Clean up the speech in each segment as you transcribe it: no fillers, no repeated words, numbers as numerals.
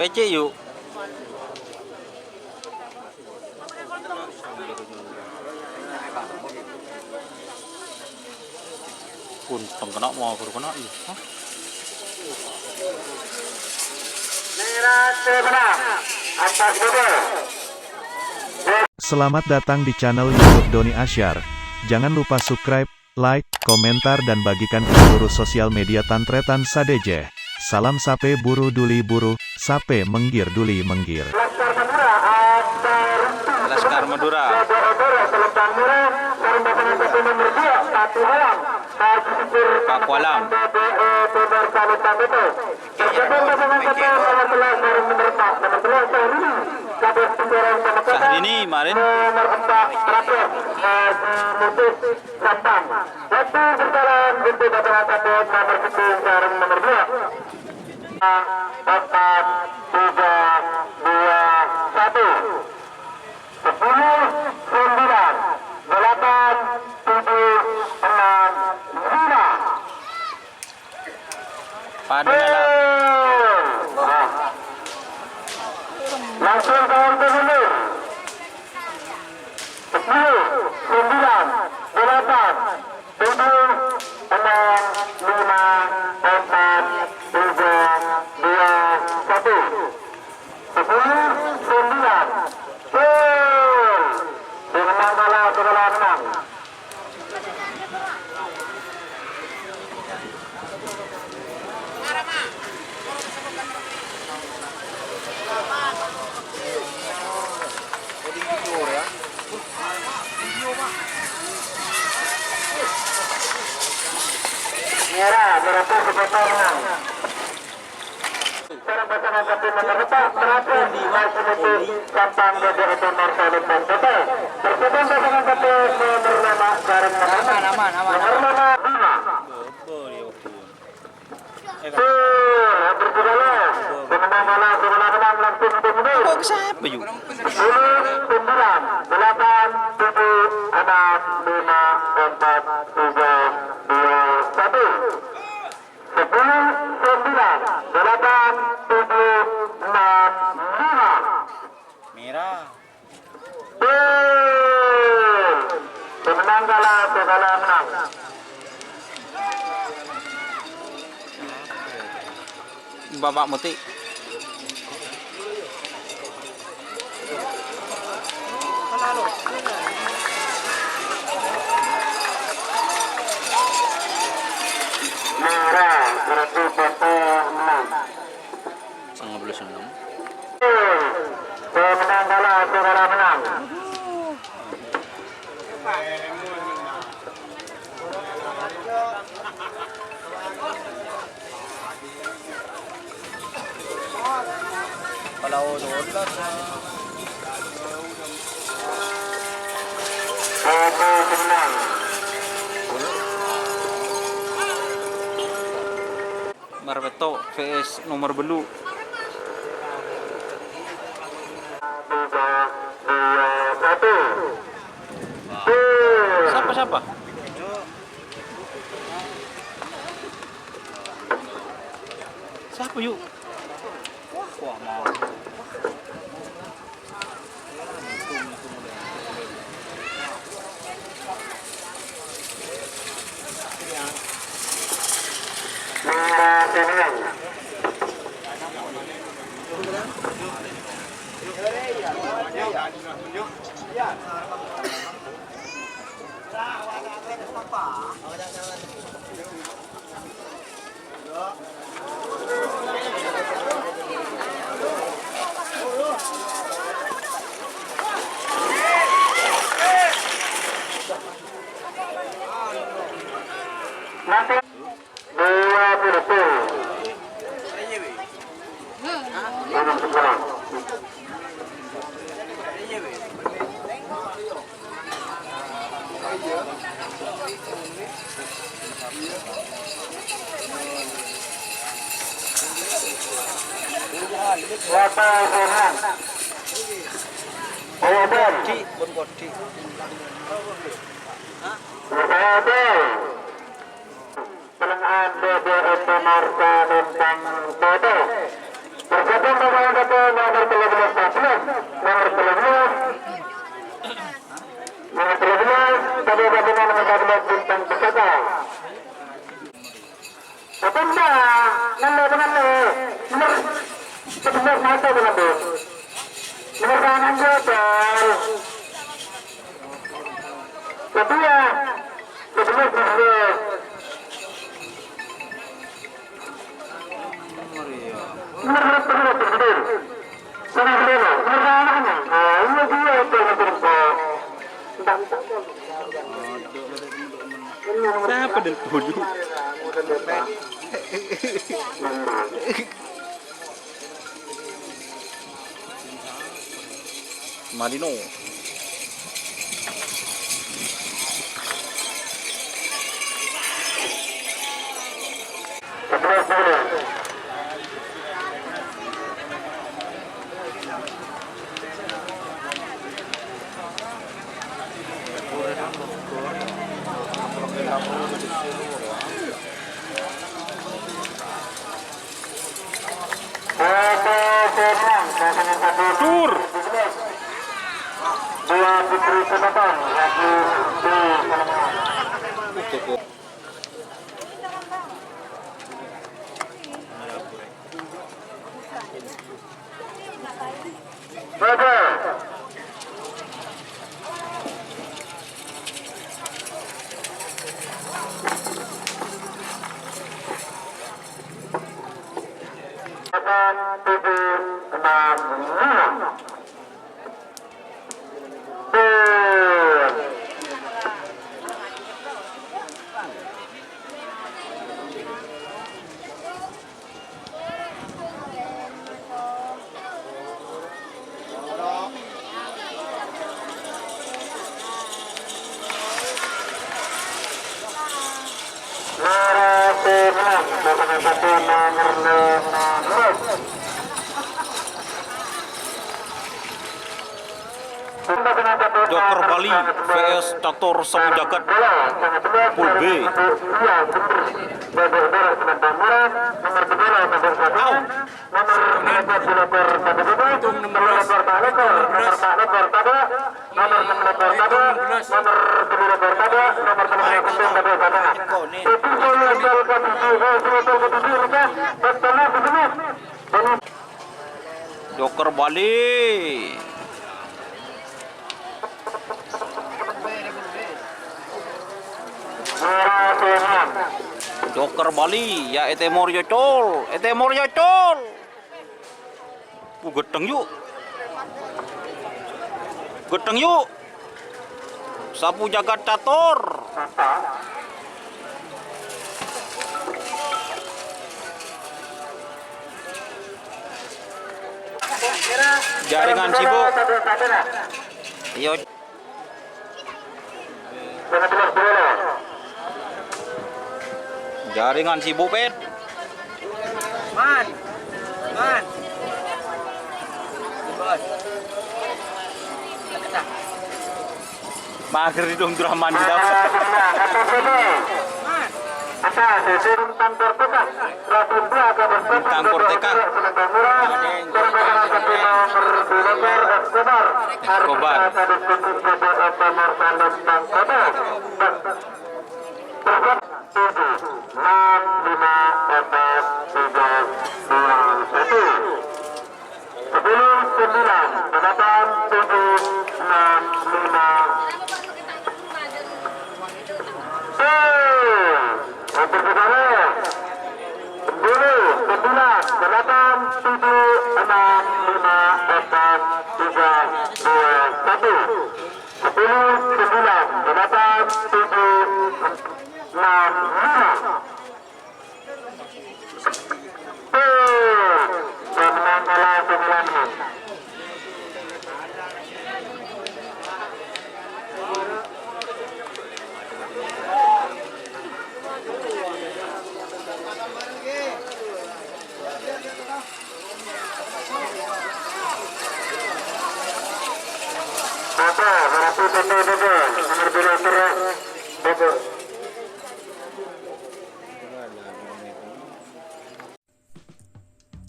PC yuk. Pun kena mau kena iya. Selamat datang di channel YouTube Doni Asyar. Jangan lupa subscribe, like, komentar dan bagikan ke seluruh sosial media Tantretan Sadejeh. Salam sape buru duli buru, sape menggir duli menggir. Laskar Madura. Pakualam. Syahrini kemarin. Padu dalam. Langsung tahun dulu. 10, 9, 8, 7, 6, 5, 4, 3, 2, 1. 10, 9, full. Dengan bola segala menang. Merah, berapa sepotong menang. Sekarang pasangan satu nomor 4 terakhir masih menuju Sampang Bogor nomor 1. Persebaya pasangan satu nomor 5 bareng nomor 5. Hampir juga lolos. Pemenang bola sebelah menang langsung mundur. Kok siapa yuk? 10, 9, 8, 7, 6, 5, 4, 3, 2, 1. 10, 9, 8, 7, 6, 5. Merah. Pemenang kalah, segala menang. Bapak Muti. Merah, berarti potong 6. 96. Pemenang kalah, segala menang. Kalau dolar Pemenang. Marbeto VS nomor belu. 3, 2, 1. Siapa? Siapa yuk? Wah mau. Merah, pemenang. Nanti 20. Minum sekarang. Berapa orang? Kodi, pun kodi. Berapa? penerimaan BBM Marka Lintang Toto. Bergabung dengan satu nomor 13 nomor 13 tadi gabungan nomor 14 Bintang Pusaka. Ketunda nomor nomor 11 masa dengan nomor kanan Jotel. Kedua 11 Siapa dan tujuh? Marino. Tur. Dua Putri Penonton lagi di Joker Bali vs Catur Sapu Jagat Pool B. Joker Bali. Joker Bali ya Etemor Yocol, Etemor Yocol. Geteng yuk. Geteng yuk. Sapu Jagat Catur. Jaringan sibuk. Iyo. Jaringan sibuk, Pet. Man. Bos. Mager dong Draman di dapat. Tentang Korteka. Kobar.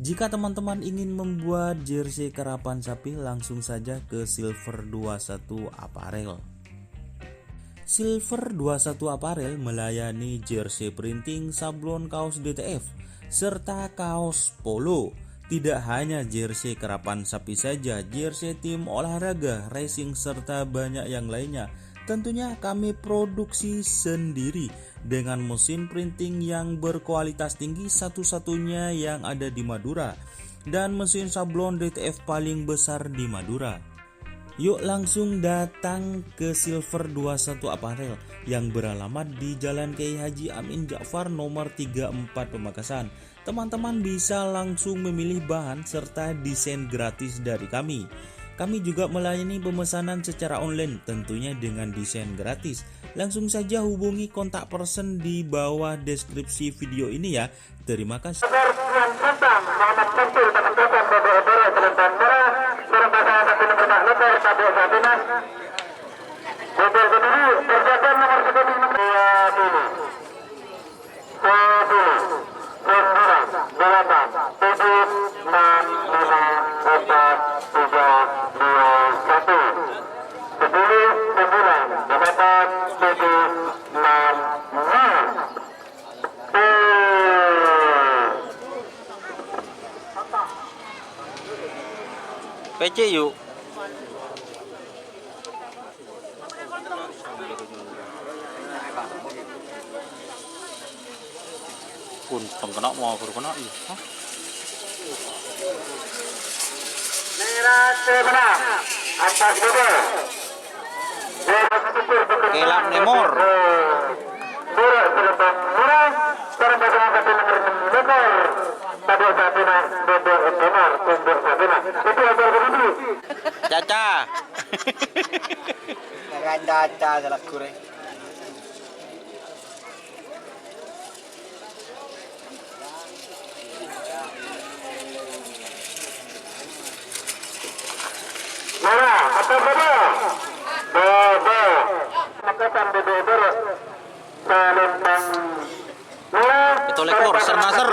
Jika teman-teman ingin membuat jersey karapan sapi, langsung saja ke Silver 21 Apparel. Silver 21 Apparel melayani jersey printing, sablon, kaos DTF, serta kaos polo. Tidak hanya jersey karapan sapi saja, jersey tim olahraga, racing, serta banyak yang lainnya. Tentunya kami produksi sendiri dengan mesin printing yang berkualitas tinggi, satu-satunya yang ada di Madura, dan mesin sablon DTF paling besar di Madura. Yuk langsung datang ke Silver 21 Apparel yang beralamat di Jalan Kiai Haji Amin Ja'far nomor 34 Pamekasan. Teman-teman bisa langsung memilih bahan serta desain gratis dari kami. Kami juga melayani pemesanan secara online, tentunya dengan desain gratis. Langsung saja hubungi kontak person di bawah deskripsi video ini ya. Terima kasih. PC yuk. Pun kena mau kena iya. Kelam Nemor. Caca. Dengan caca salah goreng. Itu lekor Sernaser.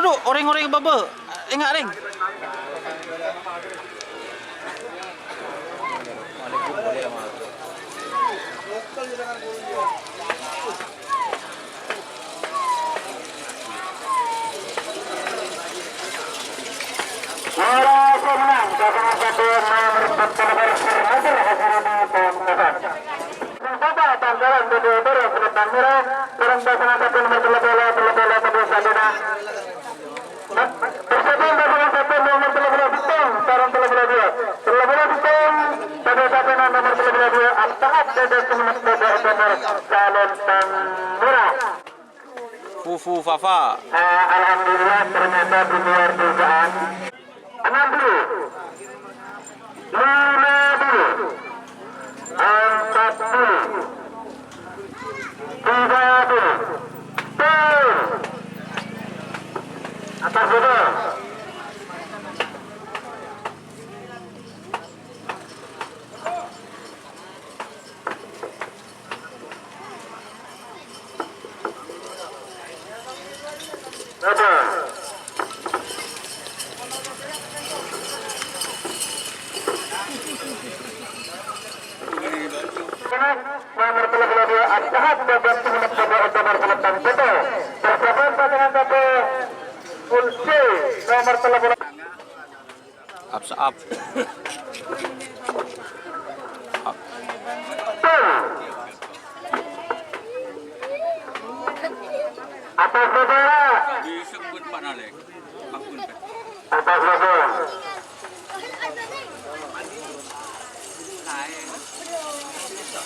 Aduh, orang-orang baba. Enggak, Ring. Fufu Fafa. Alhamdulillah ternyata di luar dugaan. 6 dulu, 5 dulu, 4 dulu, 3 dulu, turun, atas dulu. Nomor 32 Abdahab bagian timur nomor selatan Soto. Persiapan pasangan satu full C nomor 32. Up. Atas saudara. Disebut Pak Nalek. Atas saudara.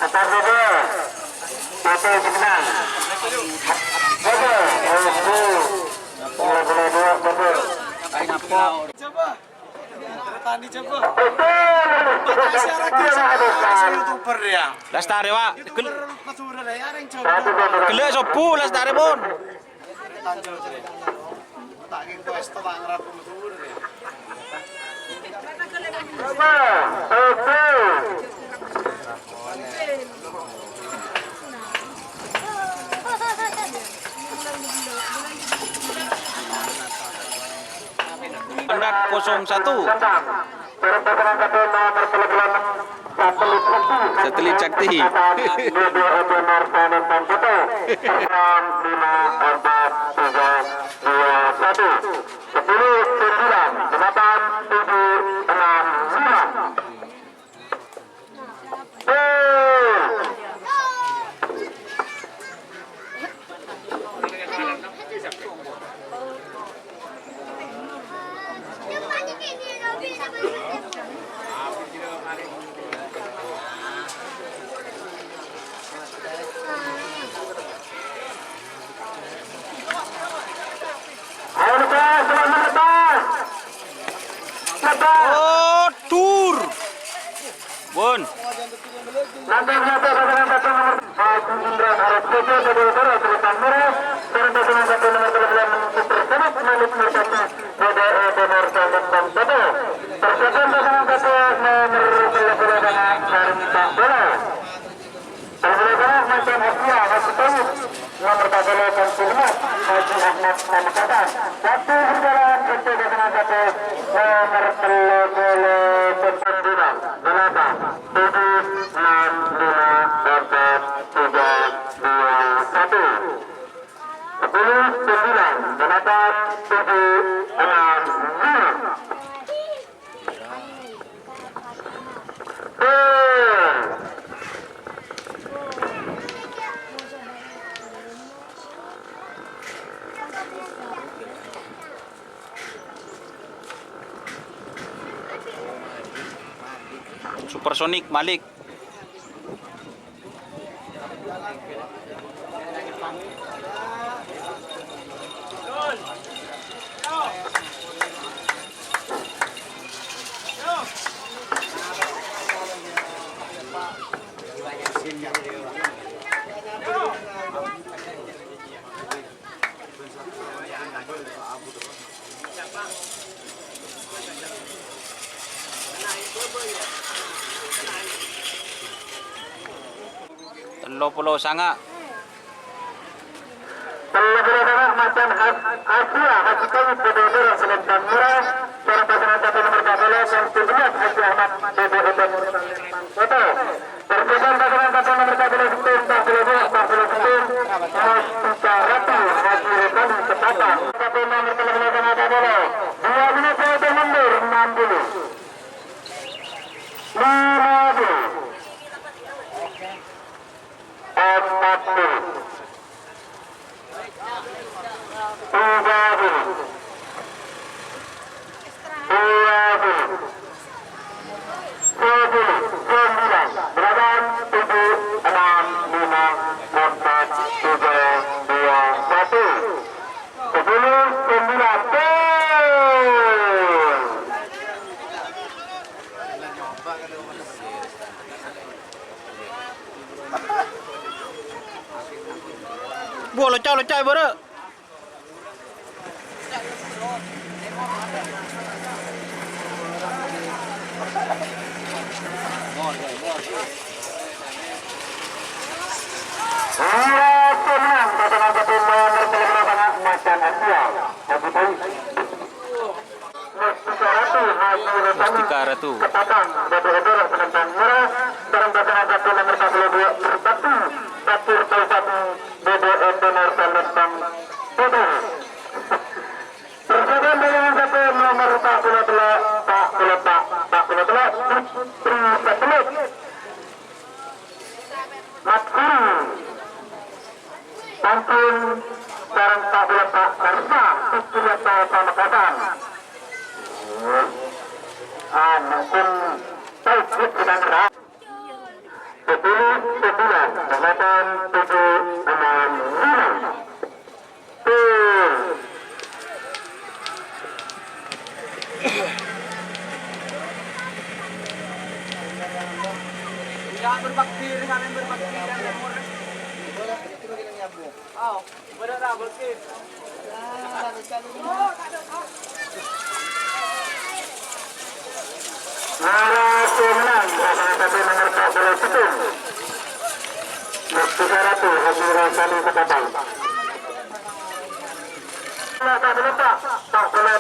Atas Bobo. Satu menang. Bobo. Bola dua Bobo. Coba. Tani coba. YouTuber ya. Lestari Pak. Maksudnya ya yang coba. Gelek sobu lestari pun. Tak gitu es tak ngerap maksudnya ya. Berat 01. Satelit Sakti. Oh, tur. Bun. Nomor 14 Haji Ahmad Mamkatan. Waktu berjalan untuk pasangan satu nomor Supersonik Malik. Telo pulau sanga. macam Asia Haji Tawib Bedo-Bedo Selatan Murah seorang pasangan satu nomor 14 yang 17 Haji Ahmad Bedo-Bedo Foto persiapan pasangan satu nomor 14 Tim 42 Mas Tika Ratu Haji Retani Ketapang satu nomor 13 Tengah Dadolo 2 menit saya mundur 60 Buah lecah bara. Mustika Ratu. Ketapang, Bedo-Bedo Selatan Murah, seorang pasangan satu nomor 42 bersatu, Dapur Satu Bedo-Bedo Selatan Bedo. Persiapan dengan satu nomor 42 Putri Satelit Matkuri Pantun seorang 42 Karsa Putri Pamekasan Anakun Taufik dan Rah Tidak berbakti dengan yang berbakti dan yang murni. Oh, benar tak berbakti? Narasi menang pasangan satu nomor 41 Mustika Ratu Haji Rasani Ketapang. Tak bola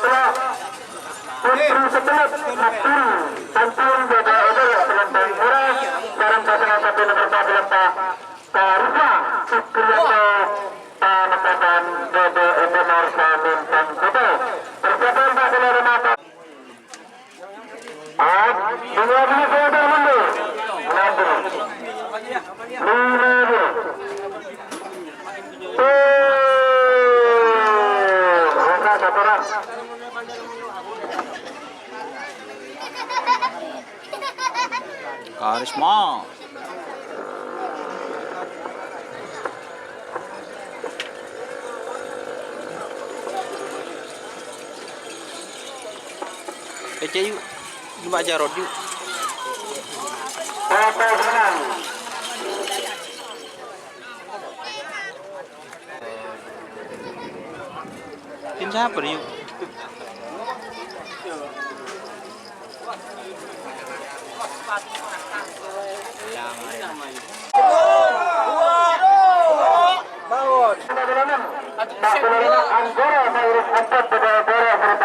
Putri sebelah Nakuri Sampun Jaga Odol Selentang Murah sekarang pasangan satu nomor 44 Tarifah Supriyanto Panekapan Dodo Ebenor Samin Pangkoto. Persiapan Pak Bola Remata. Dua dulu saya mundur. Mundur. Karisma. Ece yuk. Coba Jarod yuk. Tim siapa nih yuk?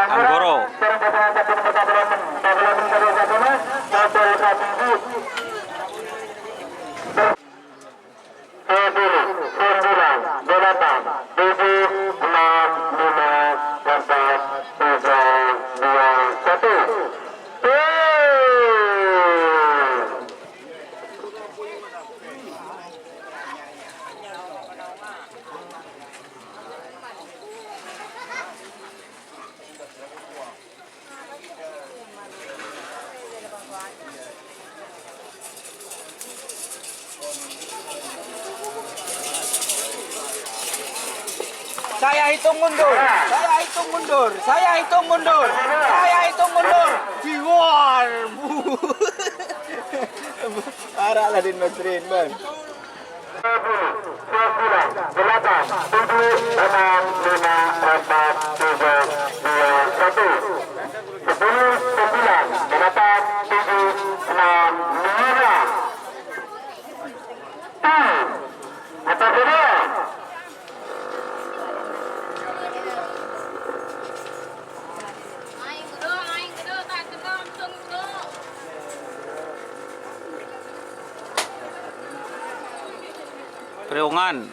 Anggoro. Saya hitung mundur. Saya hitung mundur. Saya hitung mundur. Saya hitung mundur. Jiwar. Parah lah di Nusrin, Bang. 10, 9, 8, 7, 6, 5, 4, 3, 2, 1. Atas ini. Priungan.